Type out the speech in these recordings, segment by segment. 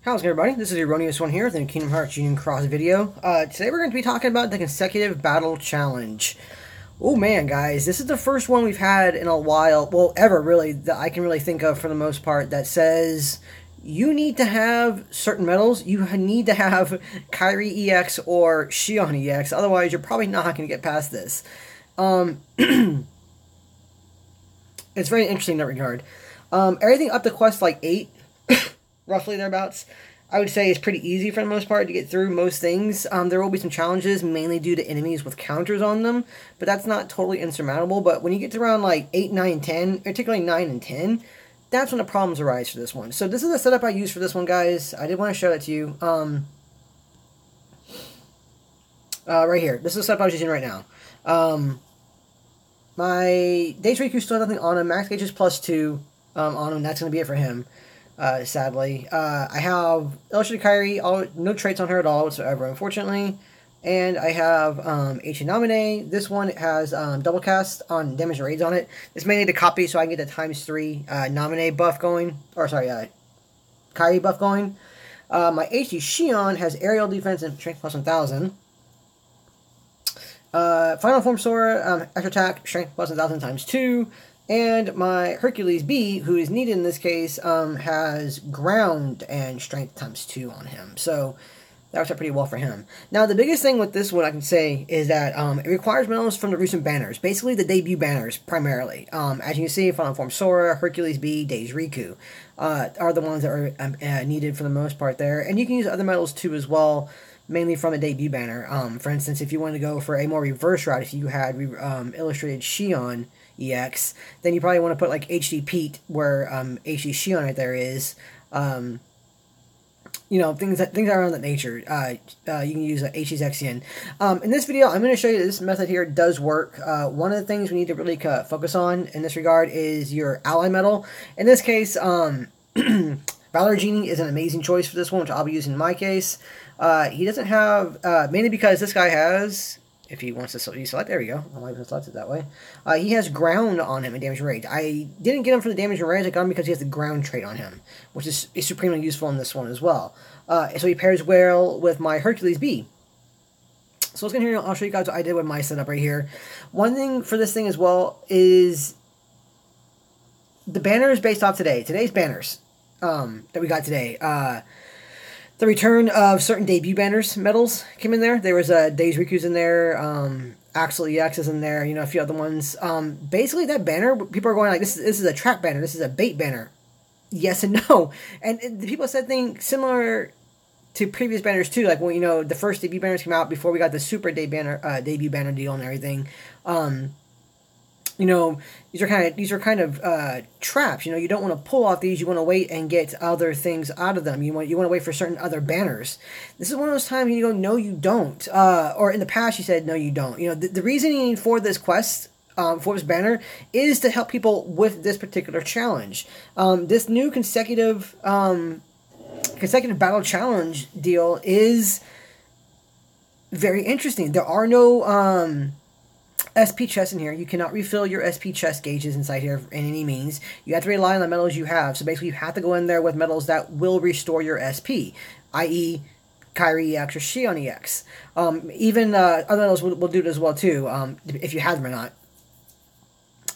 How's it going, everybody? This is Erroneous1 here with the Kingdom Hearts Union Cross video. Today we're going to be talking about the Consecutive Battle Challenge. Oh man, guys, this is the first one we've had in a while, well, ever really, that I can really think of for the most part, that says you need to have certain medals. You need to have Kairi EX or Xion EX, otherwise you're probably not going to get past this. It's very interesting in that regard. Everything up to quest like 8, roughly thereabouts, I would say is pretty easy for the most part to get through most things. There will be some challenges, mainly due to enemies with counters on them, but that's not totally insurmountable. But when you get to around like 8, 9, 10, particularly 9 and 10, that's when the problems arise for this one. So this is the setup I used for this one, guys. I did want to show that to you. Right here. This is the setup I was using right now. My Days Riku still has nothing on him. Max gauge is +2 on him. That's going to be it for him. Sadly. I have Illustrated Kairi, no traits on her at all whatsoever, unfortunately. And I have Namine. This one has double cast on damage and raids on it. This may need a copy so I can get the ×3 Namine buff going. Or, sorry, Kairi buff going. My HD Xion has aerial defense and strength +1000. Final Form Sora, extra attack, strength +1000 ×2. And my Hercules B, who is needed in this case, has ground and strength ×2 on him. So that works out pretty well for him. Now, the biggest thing with this one I can say is that it requires medals from the recent banners. Basically, the debut banners, primarily. As you can see, Final Form Sora, Hercules B, Days Riku are the ones that are needed for the most part there. And you can use other medals too as well, mainly from a debut banner. For instance, if you wanted to go for a more reverse route, if you had Illustrated Xion EX, then you probably want to put like HD Pete where HD Xion right there is. You know, things around that nature. You can use HD Zexion. In this video, I'm going to show you that this method here does work. One of the things we need to really focus on in this regard is your ally medal. In this case, Valor Genie is an amazing choice for this one, which I'll be using in my case. He doesn't have, mainly because this guy has, if he wants to select, there we go. I might have selected that way. He has ground on him and damage and rage. I didn't get him for the damage and rage. I got him because he has the ground trait on him, which is supremely useful in this one as well. So he pairs well with my Hercules B. So let's get here. I'll show you guys what I did with my setup right here. One thing for this thing as well is the banner is based off today's banners that we got today. The return of certain debut banners medals came in there. There was Days Riku's in there, Axel EX is in there, you know, a few other ones. Basically, that banner, people are going like, this is a trap banner, this is a bait banner. Yes and no. And the people said things similar to previous banners too, like when, you know, the first debut banners came out before we got the super debut banner deal and everything. You know, these are kind of traps. You know, you don't want to pull off these. You want to wait and get other things out of them. You want to wait for certain other banners. This is one of those times you go, no, you don't. Or in the past, you said, no, you don't. You know, the reasoning for this quest, for this banner, is to help people with this particular challenge. This new consecutive battle challenge deal is very interesting. There are no SP chests in here. You cannot refill your SP chest gauges inside here in any means. You have to rely on the medals you have. So basically, you have to go in there with medals that will restore your SP, i.e., Kairi EX or Xion EX. Even other medals will do it as well too, if you have them or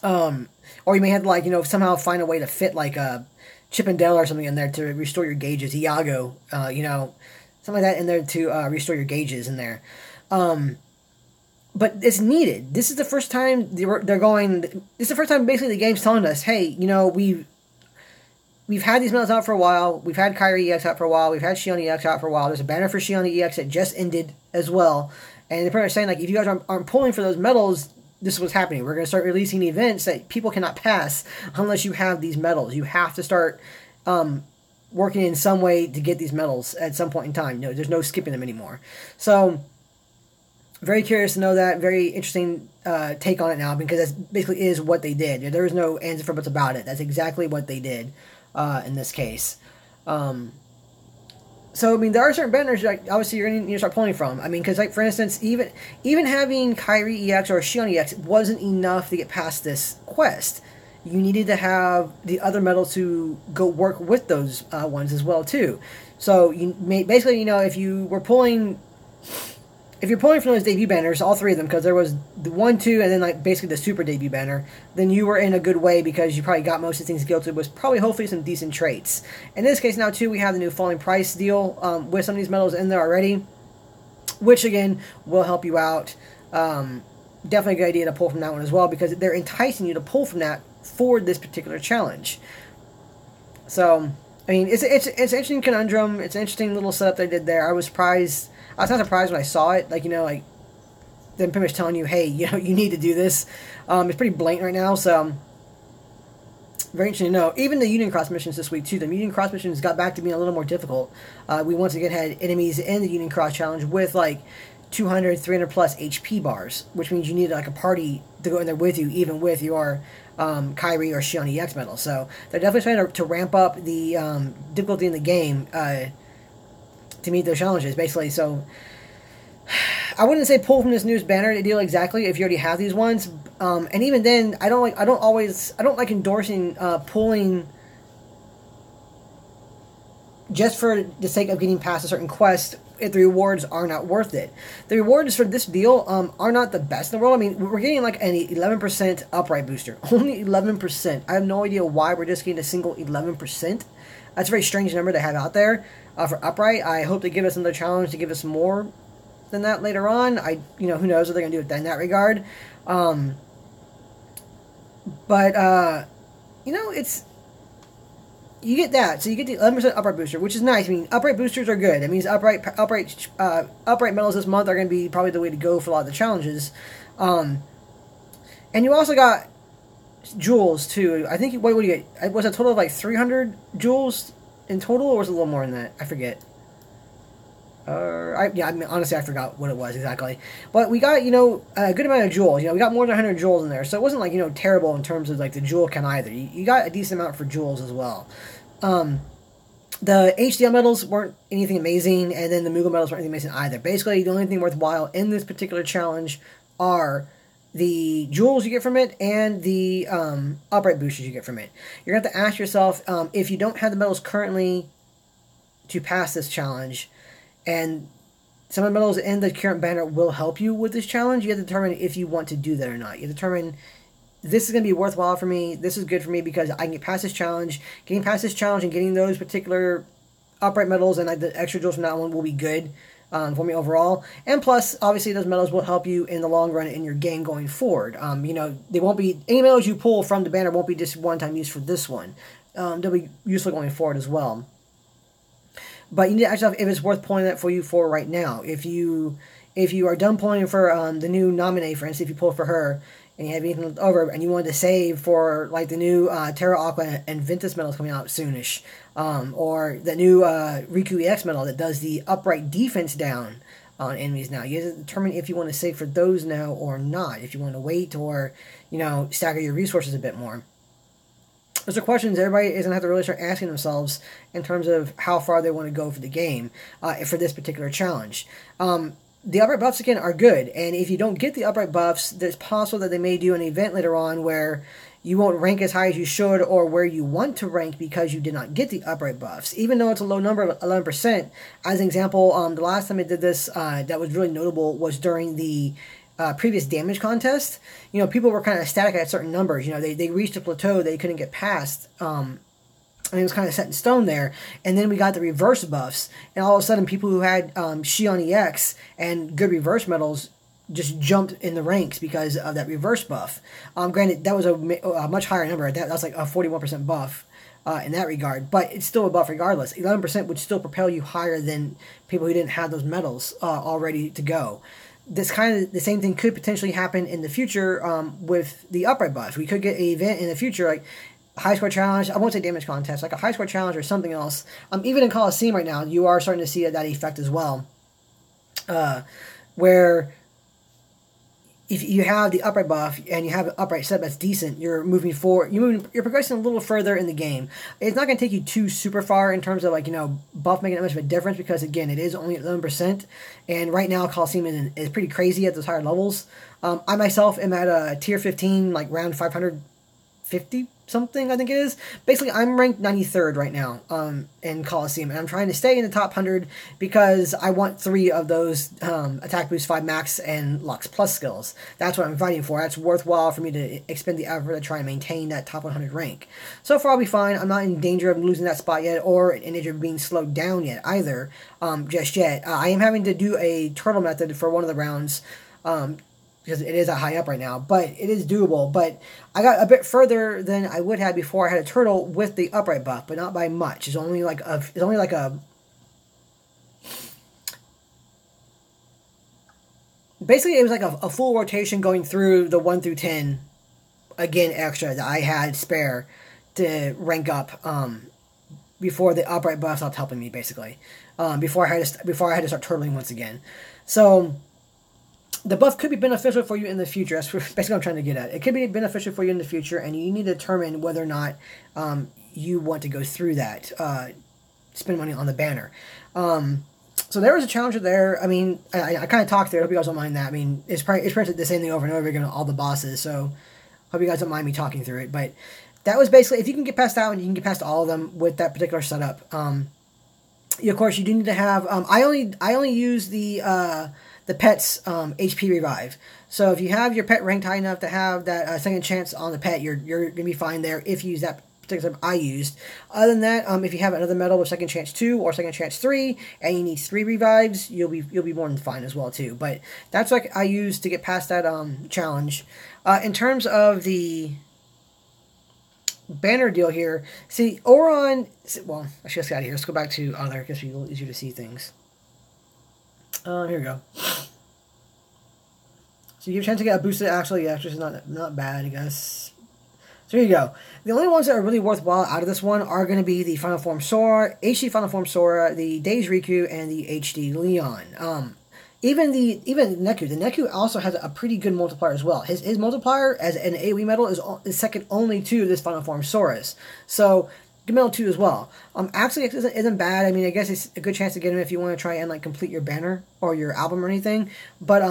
not. Or you may have to, like, you know, somehow find a way to fit like a Chip and Dale or something in there to restore your gauges. Iago, you know, something like that in there to restore your gauges in there. But it's needed. This is the first time they're going. This is the first time basically the game's telling us, hey, you know, we've had these medals out for a while. We've had Kairi EX out for a while. We've had Xion EX out for a while. There's a banner for Xion EX that just ended as well. And they're pretty much saying, like, if you guys aren't pulling for those medals, this is what's happening. We're going to start releasing events that people cannot pass unless you have these medals. You have to start working in some way to get these medals at some point in time. You know, there's no skipping them anymore. So very curious to know that. Very interesting take on it now, because that basically is what they did. There is no ands or buts about it. That's exactly what they did in this case. So, I mean, there are certain banners that obviously you're going to need to start pulling from. I mean, because, like, for instance, even having Kairi EX or Xion EX wasn't enough to get past this quest. you needed to have the other medals to go work with those ones as well too. So basically, if you were pulling, if you're pulling from those debut banners, all three of them, because there was the 1, 2, and then like basically the super debut banner, then you were in a good way because you probably got most of the things gilded was probably hopefully some decent traits. In this case now too, we have the new falling price deal with some of these medals in there already, which again will help you out. Definitely a good idea to pull from that one as well because they're enticing you to pull from that for this particular challenge. So, I mean, it's an interesting conundrum. It's an interesting little setup they did there. I was surprised. I was not surprised when I saw it. Like, like them pretty much telling you, hey, you need to do this. It's pretty blatant right now, so very interesting to know. Even the Union Cross missions this week, too. The Union Cross missions got back to being a little more difficult. We once again had enemies in the Union Cross challenge with, like, 200, 300 plus HP bars, which means you need, like, a party to go in there with you, even with your Kairi or Xion EX medal. So they're definitely trying to ramp up the difficulty in the game to meet those challenges, basically. So I wouldn't say pull from this news banner deal exactly if you already have these ones. And even then, I don't like endorsing pulling just for the sake of getting past a certain quest if the rewards are not worth it. The rewards for this deal are not the best in the world. I mean, we're getting like an 11% upright booster. Only 11%. I have no idea why we're just getting a single 11%. That's a very strange number to have out there for upright. I hope they give us another challenge to give us more than that later on. Who knows what they're going to do in that regard. It's... You get that, so you get the 11% upright booster, which is nice. I mean, upright boosters are good. That means upright medals this month are going to be probably the way to go for a lot of the challenges. And you also got jewels too. I think what do you get? Was it a total of like 300 jewels in total, or was it a little more than that? I forget. Honestly, I forgot what it was exactly. But we got, a good amount of jewels. We got more than 100 jewels in there. So it wasn't like, terrible in terms of like the jewel count either. You got a decent amount for jewels as well. The HDL medals weren't anything amazing, and then the Moogle medals weren't anything amazing either. Basically, the only thing worthwhile in this particular challenge are the jewels you get from it and the upright boosters you get from it. You're going to have to ask yourself, if you don't have the medals currently to pass this challenge, and some of the medals in the current banner will help you with this challenge, you have to determine if you want to do that or not. You determine, this is going to be worthwhile for me, this is good for me because I can get past this challenge. Getting past this challenge and getting those particular upright medals and the extra jewels from that one will be good for me overall. And plus, obviously, those medals will help you in the long run in your game going forward. They won't be, any medals you pull from the banner won't be just one-time use for this one. They'll be useful going forward as well. But you need to ask yourself if it's worth pulling that for you for right now. If you are done pulling for the new nominee, for instance, if you pull for her and you have anything left over and you wanted to save for like the new Terra Aqua and Ventus medals coming out soonish, or the new Riku EX medal that does the upright defense down on enemies now. You have to determine if you want to save for those now or not. If you want to wait or stagger your resources a bit more. Those are questions everybody is going to have to really start asking themselves in terms of how far they want to go for the game for this particular challenge. The upright buffs, again, are good, and if you don't get the upright buffs, it's possible that they may do an event later on where you won't rank as high as you should or where you want to rank because you did not get the upright buffs. Even though it's a low number of 11%, as an example, the last time I did this that was really notable was during the previous damage contest. People were kind of static at certain numbers. They reached a plateau they couldn't get past, and it was kind of set in stone there. And then we got the reverse buffs, and all of a sudden people who had Xion EX and good reverse medals just jumped in the ranks because of that reverse buff. Granted, that was a much higher number. That's like a 41% buff in that regard, but it's still a buff regardless. 11% would still propel you higher than people who didn't have those medals all ready to go. This kind of the same thing could potentially happen in the future with the upright buffs. We could get an event in the future like a high score challenge. I won't say damage contest, like a high score challenge or something else. Even in Coliseum right now, you are starting to see that effect as well, where if you have the upright buff and you have an upright set that's decent, you're moving forward. You're progressing a little further in the game. It's not going to take you too super far in terms of buff making that much of a difference because again, it is only at 11%, and right now Coliseum is pretty crazy at those higher levels. I myself am at a tier 15, like round 550 something, I think it is. Basically, I'm ranked 93rd right now in Coliseum, and I'm trying to stay in the top 100 because I want 3 of those Attack Boost 5 Max and Lux Plus skills. That's what I'm fighting for. That's worthwhile for me to expend the effort to try and maintain that top 100 rank. So far, I'll be fine. I'm not in danger of losing that spot yet, or in danger of being slowed down yet, either, just yet. I am having to do a turtle method for one of the rounds, because it is that high up right now, but it is doable. But I got a bit further than I would have before I had a turtle with the upright buff, but not by much. It's only like a basically it was like a full rotation going through the 1 through 10 again extra that I had spare to rank up before the upright buff stopped helping me, basically. Before I had to start turtling once again. So the buff could be beneficial for you in the future. That's basically what I'm trying to get at. It could be beneficial for you in the future, and you need to determine whether or not you want to go through that. Spend money on the banner. So there was a challenger there. I mean, I kind of talked there. I hope you guys don't mind that. I mean, it's pretty much the same thing over and over again on all the bosses, so hope you guys don't mind me talking through it. But that was basically, if you can get past that one, you can get past all of them with that particular setup. Of course, you do need to have... I only use the pet's HP revive. So if you have your pet ranked high enough to have that second chance on the pet, you're going to be fine there if you use that particular I used. Other than that, if you have another medal with second chance 2 or second chance 3 and you need 3 revives, you'll be more than fine as well too. But that's what I use to get past that challenge. In terms of the banner deal here, see, Auron... Well, I should just get out of here. Let's go back to other. I guess it's a little easier to see things. Here we go. So you have a chance to get a boosted axle. Yeah, which is not bad, I guess. So here you go. The only ones that are really worthwhile out of this one are going to be the Final Form Sora, HD Final Form Sora, the Days Riku, and the HD Leon. Even Neku. The Neku also has a pretty good multiplier as well. His multiplier as an AoE medal is second only to this Final Form Sora's. So good medal too as well. Actually, isn't bad. I mean, I guess it's a good chance to get him if you want to try and like complete your banner or your album or anything. But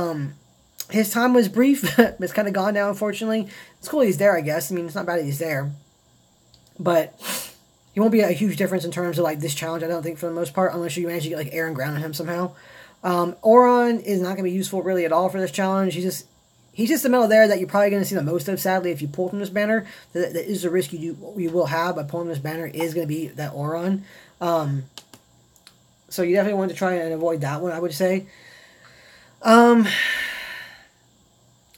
his time was brief. It's kind of gone now, unfortunately. It's cool he's there, I guess. I mean, it's not bad that he's there, but he won't be a huge difference in terms of like this challenge. I don't think for the most part, unless you manage to get like air and ground on him somehow. Auron is not going to be useful really at all for this challenge. He's just a medal there that you're probably going to see the most of, sadly, if you pull from this banner. That is the risk you will have by pulling this banner is going to be that Auron. So you definitely want to try and avoid that one, I would say.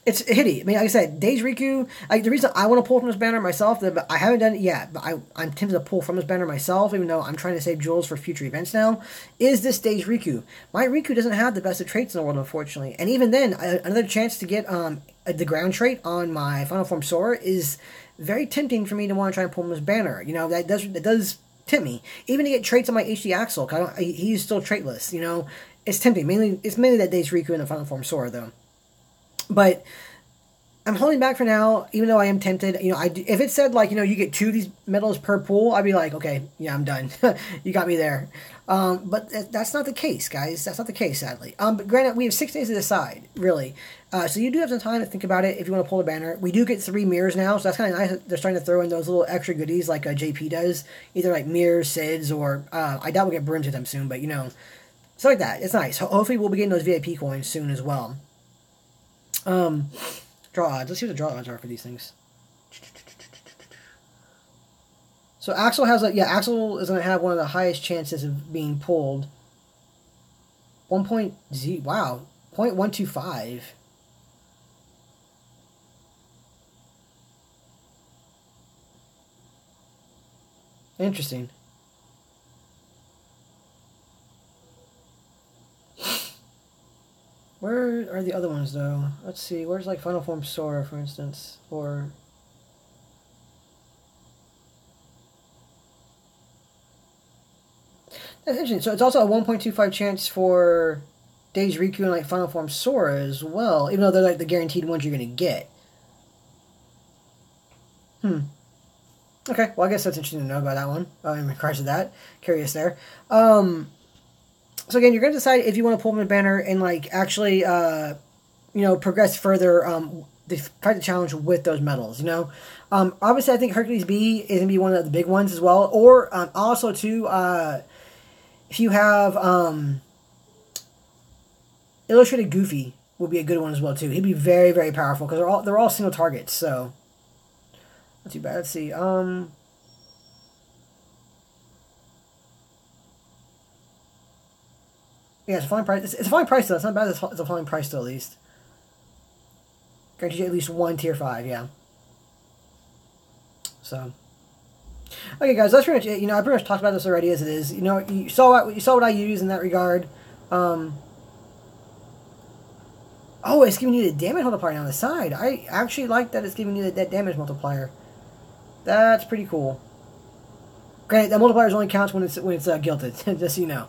It's hitty. I mean, like I said, Days Riku, the reason I want to pull from this banner myself, I haven't done it yet, but I'm tempted to pull from this banner myself, even though I'm trying to save jewels for future events now, is this Days Riku. My Riku doesn't have the best of traits in the world, unfortunately. And even then, another chance to get the ground trait on my Final Form Sora is very tempting for me to want to try and pull from this banner. You know, that does tempt me. Even to get traits on my HD Axel, he's still traitless, you know. It's tempting. It's mainly that Days Riku and the Final Form Sora, though. But I'm holding back for now, even though I am tempted. You know, if it said, like, you know, you get 2 of these medals per pool, I'd be like, okay, yeah, I'm done. You got me there. But that's not the case, guys. That's not the case, sadly. But granted, we have 6 days to decide, really. So you do have some time to think about it if you want to pull the banner. We do get 3 mirrors now, so that's kind of nice. They're starting to throw in those little extra goodies like JP does. Either like mirrors, SIDS, or I doubt we'll get brooms with them soon, but, you know, stuff like that. It's nice. Hopefully we'll be getting those VIP coins soon as well. Draw odds. Let's see what the draw odds are for these things. So Axel has Axel is going to have one of the highest chances of being pulled. 1.0, wow, 0.125. Interesting. Where are the other ones, though? Let's see. Where's, like, Final Form Sora, for instance? Or... That's interesting. So it's also a 1.25 chance for Days Riku and, like, Final Form Sora as well, even though they're, like, the guaranteed ones you're going to get. Okay, well, I guess that's interesting to know about that one. In regards to that. Curious there. So again, you're going to decide if you want to pull from the banner and, like, actually, you know, progress further they fight the challenge with those medals, you know. Obviously, I think Hercules B is going to be one of the big ones as well. Or also, too, if you have Illustrated Goofy will be a good one as well, too. He'd be very, very powerful because they're all single targets, so not too bad. Let's see. Yeah, it's a fine price. It's a fine price, though. It's not bad. It's a fine price, though, at least. Guarantees you at least one tier 5, yeah. So, okay, guys, that's pretty much it. You know, I pretty much talked about this already as it is. You know, you saw what I use in that regard. Oh, it's giving you the damage multiplier on the side. I actually like that it's giving you that damage multiplier. That's pretty cool. Granted, that multiplier only counts when it's gilded, just so you know.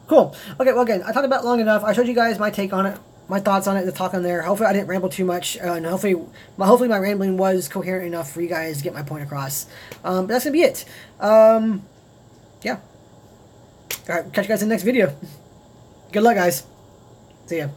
Cool. Okay, well, again, I talked about it long enough. I showed you guys my take on it, my thoughts on it, the talk on there. Hopefully, I didn't ramble too much, and hopefully my rambling was coherent enough for you guys to get my point across. But that's gonna be it. Yeah. All right, catch you guys in the next video. Good luck, guys. See ya.